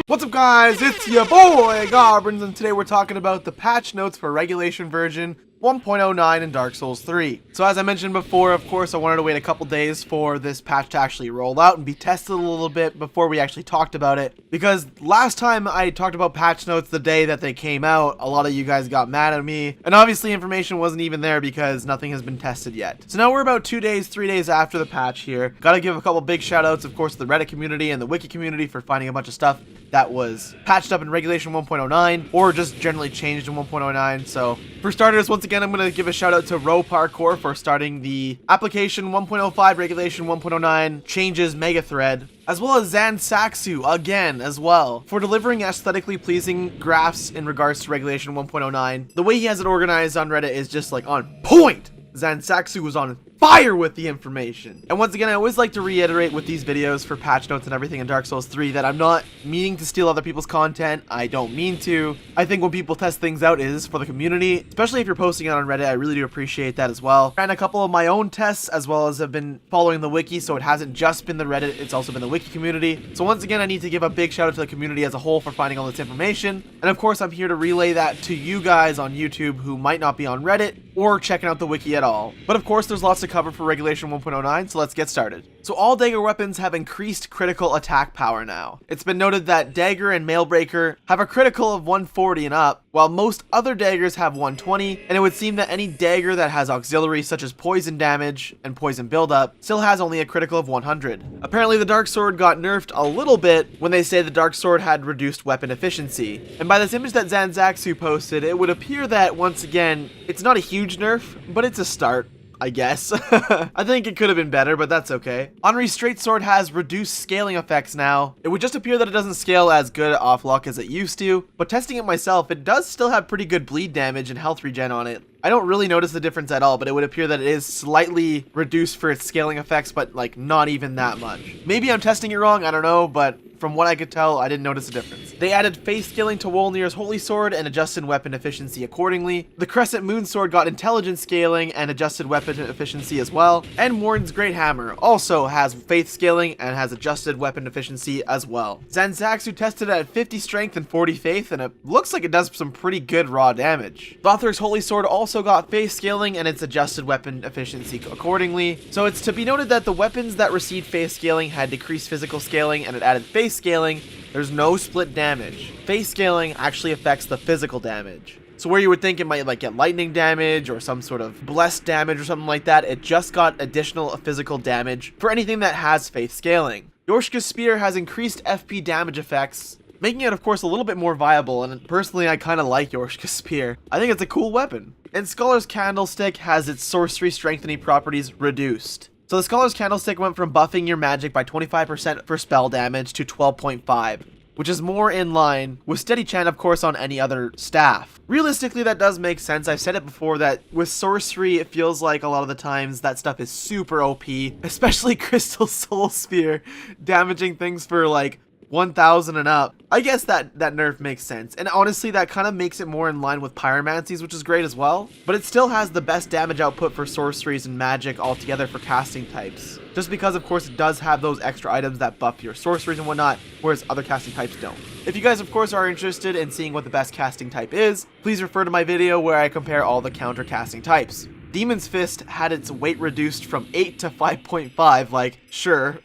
What's up guys, it's your boy Gobrins, and today we're talking about the patch notes for Regulation version 1.09 in Dark Souls 3. So as I mentioned before, of course, I wanted to wait a couple days for this patch to actually roll out and be tested a little bit before we actually talked about it. Because last time I talked about patch notes the day that they came out, a lot of you guys got mad at me. And obviously information wasn't even there because nothing has been tested yet. So now we're about 2 days, 3 days after the patch here. Gotta give a couple big shout outs, of course, to the Reddit community and the Wiki community for finding a bunch of stuff that was patched up in Regulation 1.09 or just generally changed in 1.09. So for starters, once again, I'm going to give a shout out to Row Parkour for starting the application 1.05 Regulation 1.09 changes Megathread, as well as Saxu again as well for delivering aesthetically pleasing graphs in regards to Regulation 1.09. The way he has it organized on Reddit is just like on point. Saxu was on fire with the information. And once again, I always like to reiterate with these videos for patch notes and everything in Dark Souls 3 that I'm not meaning to steal other people's content. I don't mean to. I think when people test things out, it is for the community, especially if you're posting it on Reddit. I really do appreciate that as well. And a couple of my own tests, as well as have been following the wiki, so it hasn't just been the Reddit, it's also been the wiki community. So once again, I need to give a big shout out to the community as a whole for finding all this information. And of course, I'm here to relay that to you guys on YouTube who might not be on Reddit or checking out the wiki at all. But of course, there's lots to cover for Regulation 1.09, so let's get started. So all dagger weapons have increased critical attack power now. It's been noted that dagger and mailbreaker have a critical of 140 and up, while most other daggers have 120, and it would seem that any dagger that has auxiliaries such as poison damage and poison buildup still has only a critical of 100. Apparently the dark sword got nerfed a little bit when they say the dark sword had reduced weapon efficiency. And by this image that Saxu posted, it would appear that once again, it's not a huge nerf, but it's a start, I guess. I think it could have been better, but that's okay. Henri's straight sword has reduced scaling effects now. It would just appear that it doesn't scale as good off luck as it used to, but testing it myself, it does still have pretty good bleed damage and health regen on it. I don't really notice the difference at all, but it would appear that it is slightly reduced for its scaling effects, but like not even that much. Maybe I'm testing it wrong, I don't know, but from what I could tell, I didn't notice a difference. They added face scaling to Wolnir's Holy Sword and adjusted weapon efficiency accordingly. The Crescent Moon Sword got intelligence scaling and adjusted weapon efficiency as well. And Morden's Great Hammer also has faith scaling and has adjusted weapon efficiency as well. Saxu tested it at 50 strength and 40 faith, and it looks like it does some pretty good raw damage. Lothric's Holy Sword also got faith scaling and its adjusted weapon efficiency accordingly. So it's to be noted that the weapons that received faith scaling had decreased physical scaling, and it added faith scaling. There's no split damage. Face scaling actually affects the physical damage. So where you would think it might like get lightning damage or some sort of blessed damage or something like that, it just got additional physical damage for anything that has faith scaling. Yorshka's Spear has increased FP damage effects, making it of course a little bit more viable, and personally I kind of like Yorshka's Spear. I think it's a cool weapon. And Scholar's Candlestick has its sorcery strengthening properties reduced. So the Scholar's Candlestick went from buffing your magic by 25% for spell damage to 12.5, which is more in line with Steady Chant, of course, on any other staff. Realistically, that does make sense. I've said it before that with sorcery, it feels like a lot of the times that stuff is super OP, especially Crystal Soul Spear, damaging things for like 1,000 and up. I guess that nerf makes sense, and honestly that kind of makes it more in line with pyromancies, which is great as well, but it still has the best damage output for sorceries and magic altogether for casting types, just because of course it does have those extra items that buff your sorceries and whatnot, whereas other casting types don't. If you guys of course are interested in seeing what the best casting type is, please refer to my video where I compare all the counter casting types. Demon's Fist had its weight reduced from 8 to 5.5, like, sure,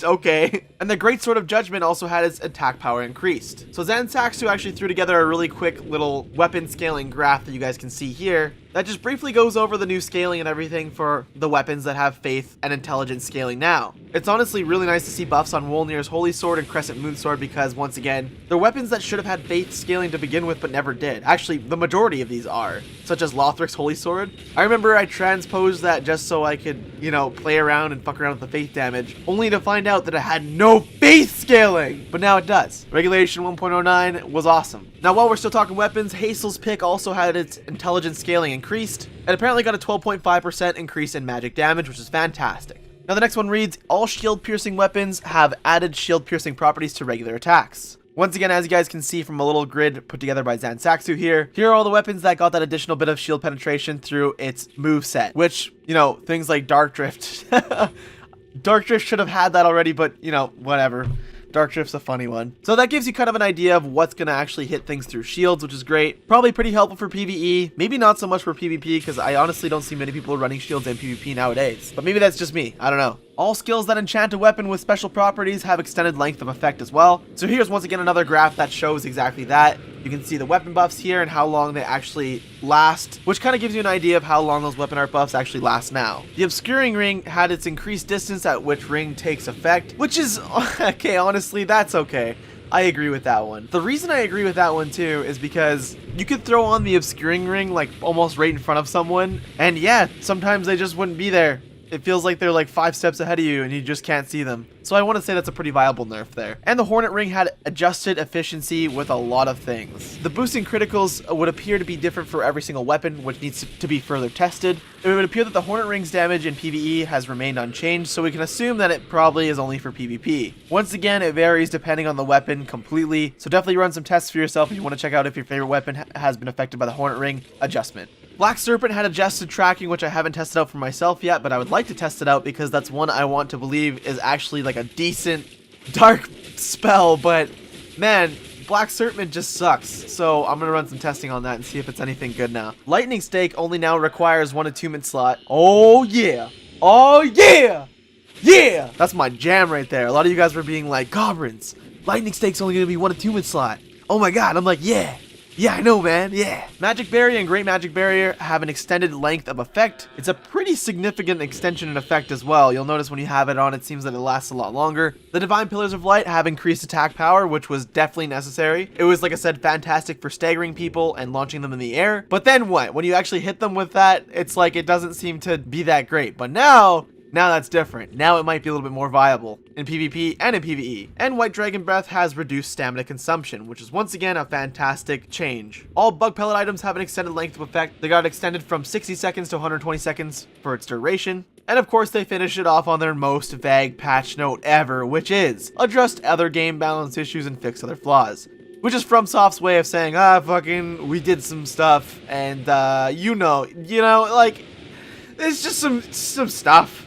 okay. And the Great Sword of Judgment also had its attack power increased. So Saxu actually threw together a really quick little weapon scaling graph that you guys can see here that just briefly goes over the new scaling and everything for the weapons that have faith and intelligence scaling now. It's honestly really nice to see buffs on Wolnir's Holy Sword and Crescent Moon Sword because, once again, they're weapons that should have had faith scaling to begin with but never did. Actually, the majority of these are, such as Lothric's Holy Sword. I remember I transposed that just so I could, you know, play around and fuck around with the faith damage, only to find out that it had no faith scaling, but now it does. Regulation 1.09 was awesome. Now while we're still talking weapons, Hazel's Pick also had its intelligence scaling increased, and apparently got a 12.5% increase in magic damage, which is fantastic. Now the next one reads, all shield piercing weapons have added shield piercing properties to regular attacks. Once again, as you guys can see from a little grid put together by Saxu here are all the weapons that got that additional bit of shield penetration through its moveset, which, you know, things like Dark Drift. Dark Drift should have had that already, but, you know, whatever. Dark Drift's a funny one. So that gives you kind of an idea of what's going to actually hit things through shields, which is great. Probably pretty helpful for PvE. Maybe not so much for PvP, because I honestly don't see many people running shields in PvP nowadays. But maybe that's just me. I don't know. All skills that enchant a weapon with special properties have extended length of effect as well. So here's once again another graph that shows exactly that. You can see the weapon buffs here and how long they actually last, which kind of gives you an idea of how long those weapon art buffs actually last now. The obscuring ring had its increased distance at which ring takes effect, which is, okay, honestly, that's okay. I agree with that one. The reason I agree with that one too is because you could throw on the obscuring ring like almost right in front of someone, and yeah, sometimes they just wouldn't be there. It feels like they're like 5 steps ahead of you and you just can't see them. So I want to say that's a pretty viable nerf there. And the Hornet Ring had adjusted efficiency with a lot of things. The boosting criticals would appear to be different for every single weapon, which needs to be further tested. It would appear that the Hornet Ring's damage in PvE has remained unchanged, so we can assume that it probably is only for PvP. Once again, it varies depending on the weapon completely, so definitely run some tests for yourself if you want to check out if your favorite weapon has been affected by the Hornet Ring adjustment. Black Serpent had adjusted tracking, which I haven't tested out for myself yet, but I would like to test it out because that's one I want to believe is actually like a decent dark spell, but man, Black Serpent just sucks. So I'm gonna run some testing on that and see if it's anything good now. Lightning Stake only now requires 1 attunement slot. Oh yeah! Oh yeah! Yeah! That's my jam right there. A lot of you guys were being like, Goblins, Lightning Stake's only gonna be 1 attunement slot. Oh my god, I'm like, yeah! Yeah, I know, man. Yeah. Magic Barrier and Great Magic Barrier have an extended length of effect. It's a pretty significant extension in effect as well. You'll notice when you have it on, it seems that it lasts a lot longer. The Divine Pillars of Light have increased attack power, which was definitely necessary. It was, like I said, fantastic for staggering people and launching them in the air. But then what? When you actually hit them with that, it's like it doesn't seem to be that great. But now that's different. Now it might be a little bit more viable in PvP and in PvE. And White Dragon Breath has reduced stamina consumption, which is once again a fantastic change. All bug pellet items have an extended length of effect. They got extended from 60 seconds to 120 seconds for its duration. And of course they finish it off on their most vague patch note ever, which is address other game balance issues and fix other flaws. Which is FromSoft's way of saying, fucking, we did some stuff, and you know, like, it's just some stuff.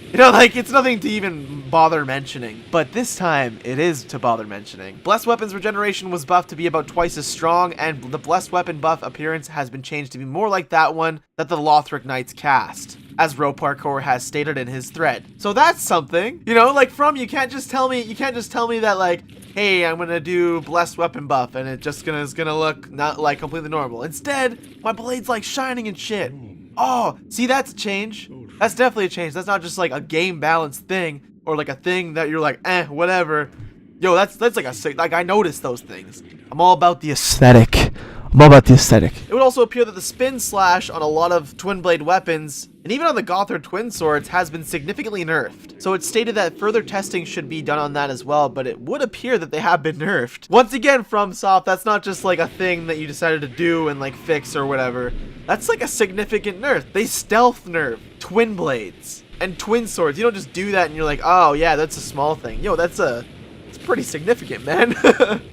You know, like, it's nothing to even bother mentioning. But this time, it is to bother mentioning. Blessed Weapon's regeneration was buffed to be about twice as strong, and the Blessed Weapon buff appearance has been changed to be more like that one that the Lothric Knights cast, as Roparkour has stated in his thread. So that's something. You know, like, you can't just tell me that, like, hey, I'm gonna do Blessed Weapon buff, and it just is gonna look not, like, completely normal. Instead, my blade's, like, shining and shit. Oh, see, that's a change. That's definitely a change. That's not just like a game balance thing or like a thing that you're like, whatever. Yo, that's like a sick, like I noticed those things. I'm all about the aesthetic. It would also appear that the spin slash on a lot of twin blade weapons, and even on the Gothard twin swords, has been significantly nerfed. So it's stated that further testing should be done on that as well, but it would appear that they have been nerfed. Once again, FromSoft, that's not just like a thing that you decided to do and like fix or whatever. That's like a significant nerf. They stealth nerf twin blades and twin swords. You don't just do that and you're like, oh yeah, that's a small thing. Yo, that's pretty significant, man.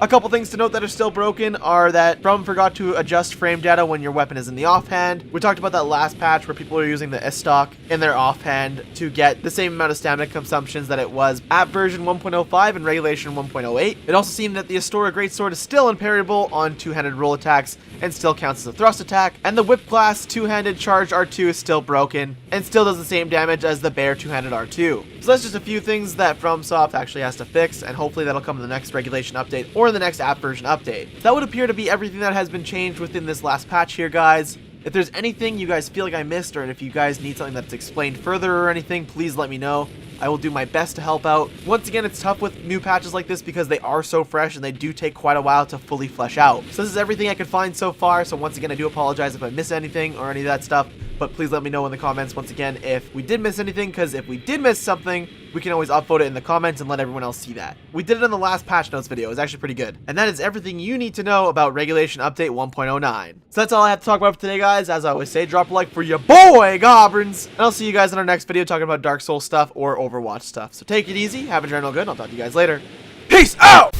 A couple things to note that are still broken are that From forgot to adjust frame data when your weapon is in the offhand. We talked about that last patch where people are using the S-Stock in their offhand to get the same amount of stamina consumptions that it was at version 1.05 and regulation 1.08. It also seemed that the Astora Greatsword is still unparryable on two-handed roll attacks and still counts as a thrust attack, and the Whip class two-handed charge R2 is still broken and still does the same damage as the Bear two-handed R2. So that's just a few things that FromSoft actually has to fix, and hopefully that'll come in the next regulation update or in the next app version update. That would appear to be everything that has been changed within this last patch here, guys. If there's anything you guys feel like I missed, or if you guys need something that's explained further or anything, please let me know. I will do my best to help out. Once again, it's tough with new patches like this because they are so fresh and they do take quite a while to fully flesh out. So this is everything I could find so far, so once again, I do apologize if I miss anything or any of that stuff, but please let me know in the comments once again if we did miss anything, because if we did miss something, we can always upvote it in the comments and let everyone else see that. We did it in the last patch notes video. It was actually pretty good. And that is everything you need to know about Regulation Update 1.09. So that's all I have to talk about for today, guys. As I always say, drop a like for your boy, Goblins. And I'll see you guys in our next video talking about Dark Souls stuff or Overwatch stuff. So take it easy, have a general good, and I'll talk to you guys later. Peace out!